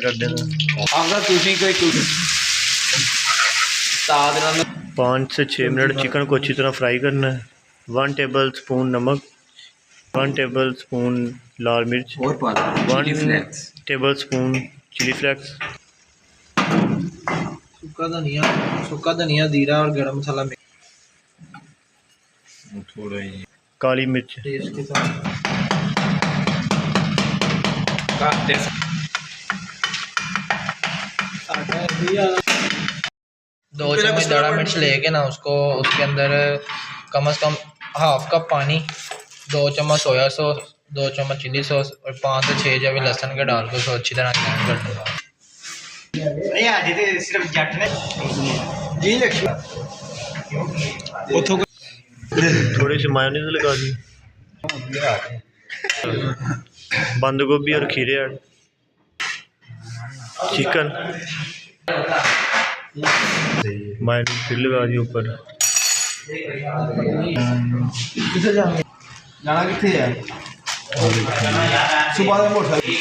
कर देना। अगर तुझे कोई 5 से 6 मिनट चिकन को अच्छी तरह फ्राई करना है। 1 टेबल स्पून नमक, 1 टेबल स्पून लाल मिर्च, 1 टेबल स्पून चिली फ्लेक्स, सूखा धनिया, जीरा और गरम मसाला थोड़ा ही काली मिर्च, टेस्ट के साथ। दो चम्मच दाड़ा मिर्च लेके ना उसको उसके अंदर कम से कम हाफ कप पानी, 2 चम्मच सोया सॉस, 2 चम्मच चिली सॉस और 5 से 6 जब लहसुन का डाल के उसको अच्छी तरह ग्राइंड कर दूँगा। सिर्फ जट ने थोड़ी सी मायोनीज लगा दी, बंद गोभी और खीरे ऐड, चिकन मायोनीज फिर लगा दी ऊपर। जाना कितने है सुबह मोटरसाइकिल